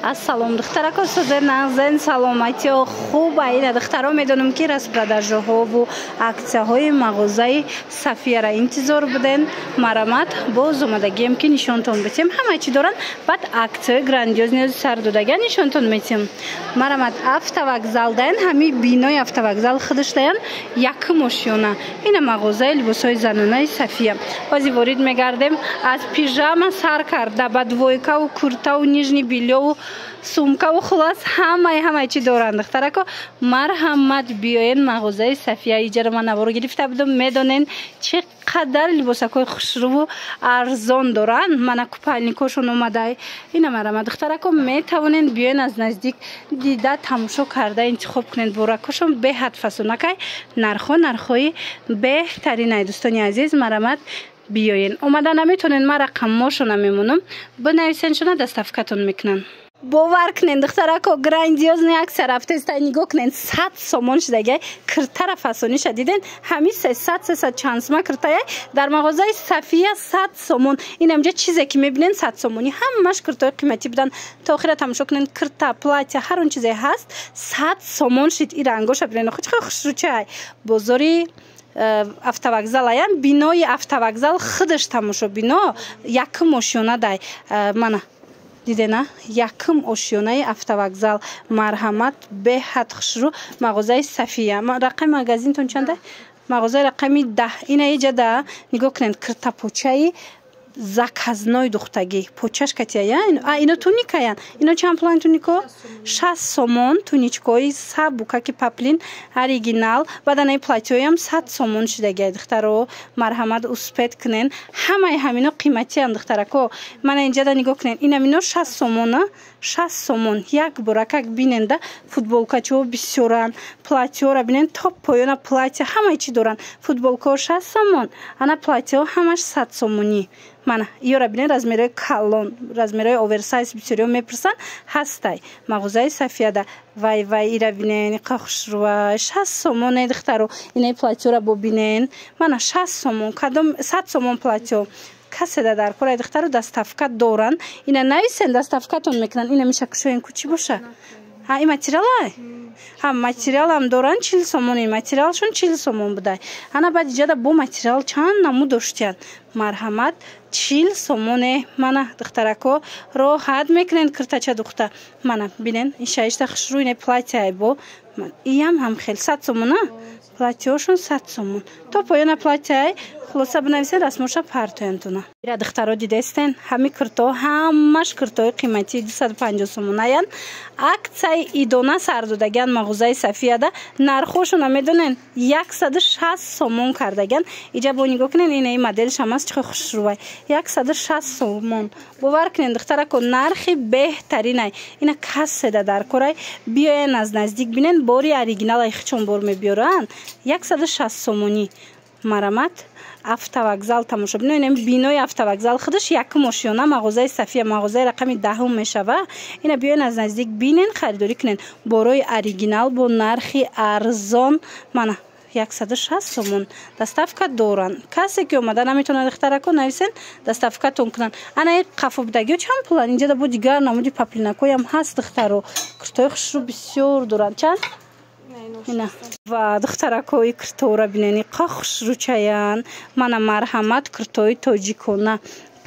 Ассалом, духтарако, созер нағзен саломати хуб айна духтаро медонам ки распродажаҳо ву аксияҳои мағозаи Сафияра интизор буден. Марамат боз омадагием ки нишонтон битем. Ҳама чӣ доранд баъд аксияҳои грандиозни сар додага нишонтон метем. Марамат автовокзал даен ҳами бинои автовокзал худаш даен якум ошёна. Ина мағозаи либосҳои занонаи Сафия. Баъзе ворид мегардем аз пижама сар карда ба двойкаву куртаву нижни бельёву сумкаву хулос ҳамаи чӣ доранд духтарако. Марҳамат биёен мағозаи Сафия. Иҷара ман наворо гирифта будам. Медонен чӣ қадар либосакҳои хушрӯву арзон доранд. Мана купальникошон омадай. Ина марҳамат духтарако, метавонен биёен аз наздик дида тамошо карда интихоб кунед. Боракошон беҳад фасонакай нархҳои беҳтаринай. Дӯстони азиз, марҳамат биёен. Омада наметонен, ман рақаммошона мемонам. Бинависен шуна доставкатон мекунанд. Бовар кунен духтарако, грандиозни аксия рафтестай нигоҳ кунен. 100 сомон шудагай киртара фасониша диден. ҳами 300 чансма киртаяй дар мағозаи Сафия 100 сомон. ин амҷа чизе ки мебинен 100 сомони ҳамаш киртаи қиматӣ будан. Та охира тамошо кунен. Кирта, платья, ҳар он чизе ҳаст 100 сомон шид. ин рангоша бинен. чиқар хушрӯчай. Бозори автовокзал аян бинои автовокзал худаш тамошо бино якум ошёна дай. Мана дидена якум ошёнаи автовокзал. Марҳамат беҳад хушрӯ мағозаи Сафия. Рақами магазинтон чанда? Мағозаи рақами 10. ина иҷада нигоҳ кунед. Киртапочаи заказной духтагӣ. Почаш катияян. Ино туникаян. Ино чанд пулан тунико? 60 сомон. Туничкои сабукаки паплин оригинал. Баданаи платьёям 100 сомон шудагай духтаро. Марҳамат успед кунен. ҳамаи ҳамино қиматиян духтарако. Мана инҷада нигоҳ кунен. Инамино 60 сомона. 60 сомон. Як буракак биненда футболкачо бисёран. Платьёра бинен то поёна платья ҳамаи чӣ доранд. Футболкао 60 сомон. Ана платьяо ҳамаш 100 сомонӣ. Мана иёра бинен размерои калон, размерои оверсайз бисёриё мепурсан ҳастай. Мағозаи Сафияда вай ира бинен иқа хушрӯа 60 сомон е духтаро. инаи платьёра бо бинен. Мана 60 сомон. Кадом 100 сомон платьё. каседа дар кораи духтаро доставка доранд. ина нависен доставкатон мекунанд. ина меша кушоен кучи боша. И материалай? Материалам доранд 40 сомон. Материалшон 40 сомон будай. Ана баъд иҷада бо материал чанд намуд доштиянд. Марҳамат 40 сомоне. Мана духтарако роҳат мекунен киртача духта. Мана бинен ишаишта хушрӯ ина платьяй бо. Иям ҳам хел 100 сомона. Платьёшон 100 сомон. То поёна платьяй хулоса бинависен расмоша партоянтуна. ира духтаро дидестен ҳами кирто ҳамаш киртои қиматии 250 сомон аян. аксияи идона сардодаган мағозаи Сафияда нархошона медонен 160 сомон кардаган. иҷа бо нигоҳ кунен инаи моделш ҳам аст чиқар хушрӯвай. 160 сомон. бовар кунен духтарако нархи беҳтаринай. ина каседа дар корай биёен аз наздик бинен бори оригиналай хичон бор мебиёранд. 160 сомонӣ. Марамат автовокзал тамошо бинен. ин бинои автовокзал худаш якум ошёна мағозаи Сафия. мағозаи рақами 10 мешава. ина биёен аз наздик бинен харидорӣ кунен. борои оригинал бо нархи арзон. Мана 160 сомон. доставка доранд. касе ки омада наметавонад духтарако нависен доставкатон кунанд. ана қафобдагио чанд пулан? инҷада бо дигар намуди паплинакоям ҳаст духтаро. киртои хушрӯ бисёр доранд. чанд? ина ва духтаракои киртора бинени қа хушрӯчаян. Мана марҳамат киртои тоҷикона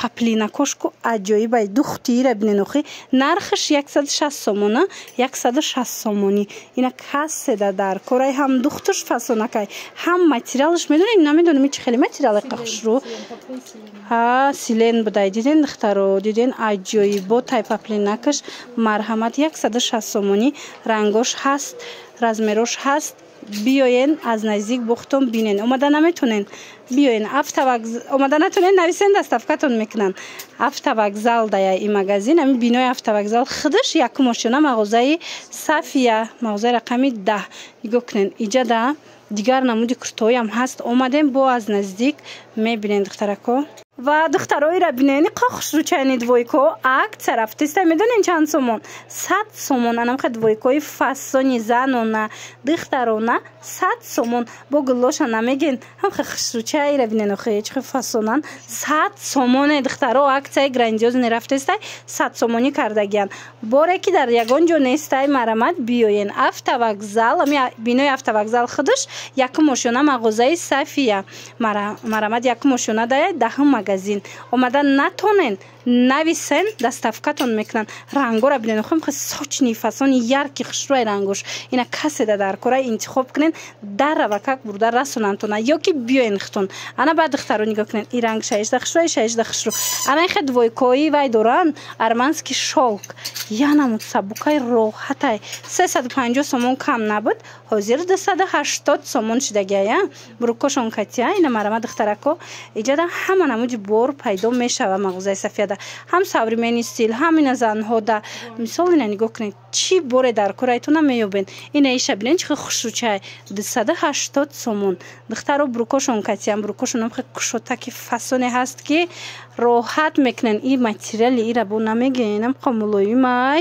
паплинакошку аҷоибай духтиира бинен. охи нархаш 160 сомона. 160 сомонӣ. ина каседа дар корай ҳам духтуш фасонакай ҳам материалш медонем. намедонем чӣ хеле материали қа хушрӯ. силен будай. диден духтаро? диден аҷоиботай паплинакаш. марҳамат 160 сомонӣ. рангош ҳаст. размерош ҳаст. биёен аз наздик бохтон бинен. омада наметонен биёен автовокзал. омада натонен нависен доставкатон мекунанд. автовокзал дая и магазин. ами бинои автовокзал худаш якум ошёна мағозаи Сафия. мағозаи рақами 10. нигоҳ кунен. иҷада дигар намуди куртоям ҳаст. омадем бо аз наздик мебинен духтарако. و دخترای را بینین قاخش رو چنید وایکو акция рафтеста медонин чанд сомон 100 сомон анам хад войкои фасони занона дختарона 100 сомон бо гулоша намеген ҳам хашручай ра бинен охе чх фасонан 100 сомон дختаро акция грандиозни рафтеста 100 сомони кардагиан боре ки дар ягон ҷо нестай марамат биёен автовокзал ами бинои автовокзал худаш якум ошона мағозаи Сафия марамат якум ошона дая даҳум магазин омадан натонен нависен доставкатон мекунан рангора бинен хум сочни фасони ярки хушрӯи рангош ина каседа дар кора интихоб кунен дарава как бурда расонантона ёки биёен хтон ана баъд духтаро нигоҳ кунен и ранг шаешда хушрӯи шаешда хушрӯ ана ихе двойкои вай доран армански шовк янамуд сабукай роҳатай 350 сомон кам набуд ҳозир 280 сомон шидагия бурукошон катия ина марама духтарако иҷада ҳама намуди бор пайдо мешава мағозаи Сафияда ҳам современный стил ҳам ина занҳо да мисол ина нигоҳ кунед чӣ боре дар корайтона меёбен ина иша бинен чихе хушрӯчай 280 сомон духтаро бурукошон катиям бурукошонам хе кушотаки фасоне ҳаст ки роҳат мекунен и материали ира бо намегенам қомулоимай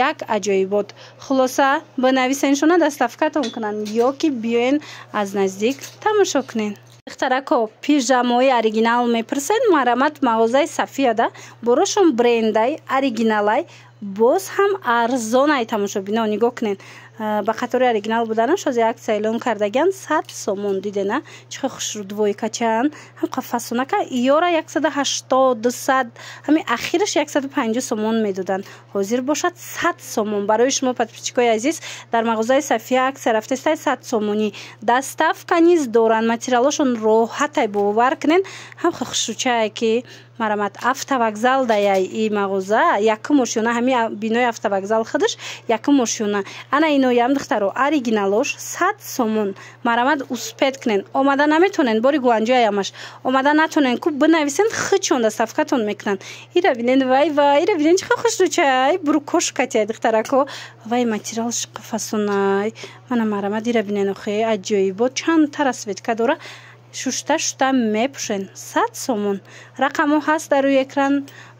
як аҷоибот хулоса бинависеншона доставкатон кунан ёки биёен аз наздик тамошо кунен духтарако пижамои оригинал мепурсед марамат мағозаи Сафияда борошон брендай оригиналай боз ҳам арзонай тамошобино нигоҳ кунен ба қатори оригинал буданаш ҳозир акция эълон кардагиан 100 сомон дидена чихе хушрӯ двойкачан ҳам қафасонака иёра 180 200 ҳами ахираш 150 сомон медоданд ҳозир бошад 100 сомон барои шумо подписчикои азиз дар мағозаи Сафия акция рафтестай 100 сомонӣ доставка низ доранд материалошон роҳатай бовар кунен ҳам хушрӯчае ки марамат автовокзал даяй и мағоза якум ошёна ҳами бинои автовокзал худаш якум ошёна ана иноям духтаро оригиналош 100 сомон марамат успед кунен омада наметонен бори гуанҷоямаш омада натонен ку бинависен хичон доставкатон мекунан ира бинен вай ира бинен чихе хушрӯчай бурукош катияй духтарако вай материалш қафасонай мана марамат ира бинен охе аҷоибот чандта расветка дора шушта мепушен 100 сомон рақамо ҳаст дар рӯи экран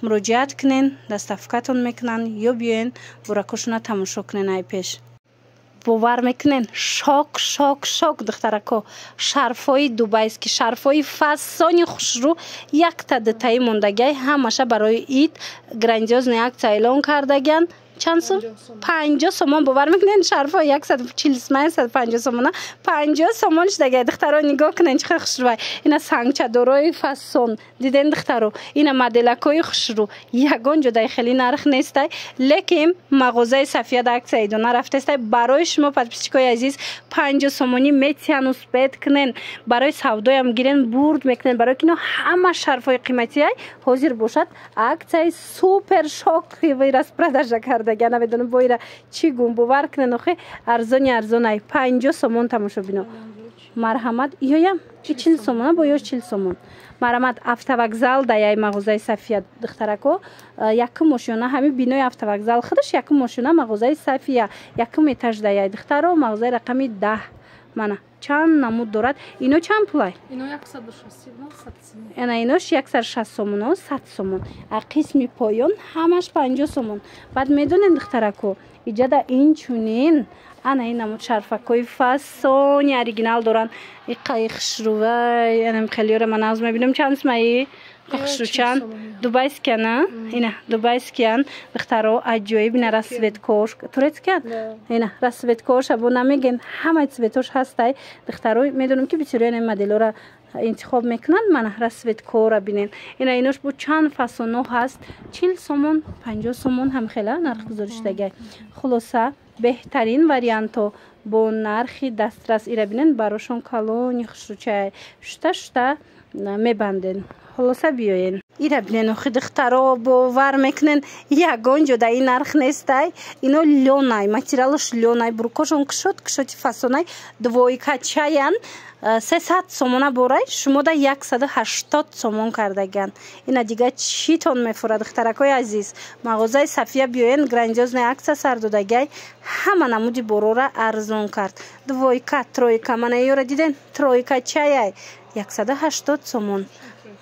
муроҷиат кунен доставкатон мекунан ё биёен буракошона тамошо кунен ай пеш бовар мекунен шок духтарако шарфои дубайски шарфои фасони хушрӯ якта дитаи мондагиай ҳамаша барои ид грандиозни акция эълон кардагиан чанд сом 50 сомон бовар мекунен шарфо 150 сомона 50 сомон шидагиай духтаро нигоҳ кунен чихе хушрӯай ина сангчадорои фасон диден духтаро ина моделакои хушрӯ ягон ҷодаи хеле нарх нестай лекин мағозаи Сафияда акция идона рафтестай барои шумо подписчикои азиз 50 сомонӣ метиҳан успед кунен барои савдоям гирен бурд мекунен барои ки ино ҳама шарфои қиматиай ҳозир бошад акцияи супер шок распродажа карда наведонам бо ира чӣ гум бовар кунен охе арзонай 50 сомон тамошобино марҳамат ёям 40 сомона бо ё 40 сомон марамат автовокзал даяй мағозаи Сафия духтарако якум ошёна ҳами бинои автовокзал худаш якум ошёна мағозаи Сафия якум этаж даяй духтаро мағозаи рақами 10 мана чанд намуд дорад ино чанд пулай ино 160 ана инош 160 сомон 100 сомон а қисми поён ҳамаш 50 сомон баъд медонен духтарако иҷада инчунин ана ин намуд шарфакои фасони оригинал доранд иқаи хушрӯвай анам хелиёра ман аз мебинам чанд смаи хушрӯчан дубайскиана ина дубайскиян духтаро аҷоиб ина расветкош турецкиян ина расветкош або намеген ҳамаи цветош ҳастай духтаро медонам ки бисёриён ин моделора интихоб мекунанд мана расветкора бинен ина инош бо чанд фасоно ҳаст 40 сомон 50 сомон ҳам хела нарх гузорӣ шудагиай хулоса беҳтарин варианто бо нархи дастрас ира бинен барошон калони хушрӯчай шута мебанден хулоса биёен ира бинен охи духтаро бовар мекунен ягон ҷода ин нарх нестай ино лёнай материалош лёнай бурукошон кушоти фасонай двойкачаян 300 сомона борай шумода 180 сомон кардагиан ина дига читон мефурад духтаракои азиз мағозаи Сафия биёен грандиозная акция сар додагиай ҳама намуди борора арзон кард двойка тройка мана ёра диден тройка чаяй 180 сомон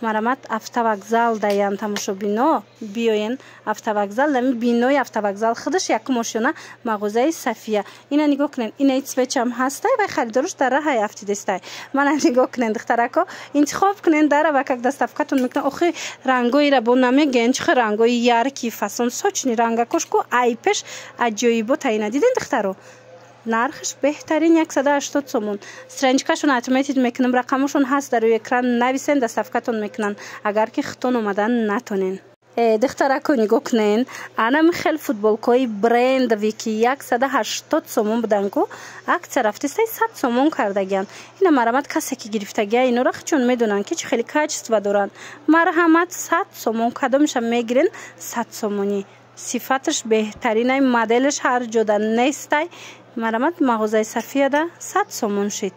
марамат автовокзал даян тамошобино биёен автовокзал дами бинои автовокзал худаш як мошина мағозаи Сафия. Ина нигоҳ кунед, ина цвечам ҳастай вай харидоруш дар раҳаи афтидестай. Мана нигоҳ кунед духтарако, интихоб кунед дара ва как доставкатон мекунад. Охи рангоиро бо намегӯянд чихе рангои ярки фасон сочни рангакошку айпеш аҷоибот аина диден духтаро. нархш беҳтарин 180 сомон. Страничкашон атметид мекунам, рақамашон ҳаст дар рӯи экран нависен, доставкатон мекунанд агар ки хитон омадан натонен. духтарако нигоҳ кунен, ана михел футболкои брендови ки 180 сомон буданку аксия рафтистай 100 сомон кардагиянд. ина марамат касе ки гирифтагия инора чун медонанд ки чӣ хеле качество доранд. марҳамат 100 сомон кадомиша мегирен 100 сомонӣ. сифаташ беҳтаринай, моделаш ҳар ҷода нестай. марамат мағозаи Сафияда 100 сомон шид.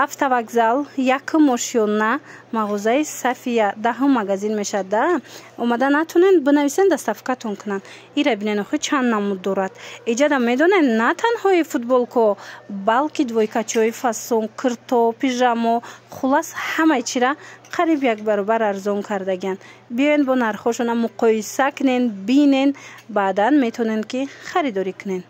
автовокзал якум ошёна мағозаи Сафия даҳум магазин мешад да. омада натонен бинависен доставкатон кунанд. ира бинен охи чанд намуд дорад. иҷада медонен на танҳои футболко балки двойкачиҳои фасон, кирто, пижамо, хулас ҳамаи чира қариб як баробар арзон кардагиянд. биёен бо нархошона муқоиса кунен, бинен, баъдан метонен ки харидорӣ кунен.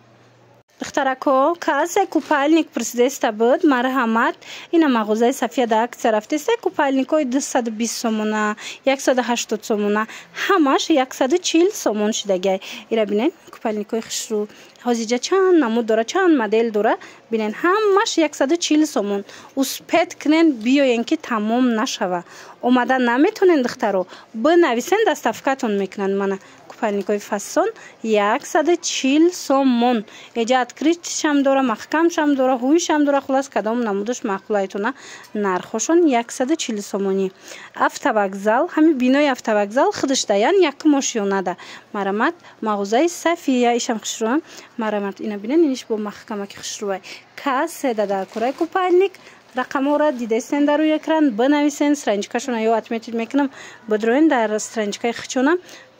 духтарако касе купальник присдеста буд, марҳамат. ина мағозаи Сафия да аксия рафтеста купальникои 220 сомона, 180 сомона, ҳамаш 140 сомон шидагай. ира бинен купальникои хушрӯ ҳозиҷа чанд намуд дора, чанд модел дора. бинен ҳамаш 140 сомон. успед кунен биёен ки тамом нашава. омада наметонен духтаро бинависен, доставкатон мекунанд. мана купальникои фасон 140 сомон. эҷа откритишам дора, маҳкамшам дора, ҳуишам дора. хулас кадом намудаш маъқулайтона нархошон 140 сомонӣ. автовокзал ҳами бинои автовокзал худаш даян якум ошёнада. марамат мағозаи Сафия ишам хушрӯам. марамат ина бинен иниш бо маҳкамаки хушрӯай касе дада кураи купальник рақамора дидесен дар рӯи экран бинависен. страничкашона ё отметид мекунам, бидроен дар страничкаи хичона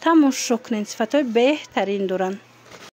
тамошо кунен. сифатҳои беҳтарин доранд.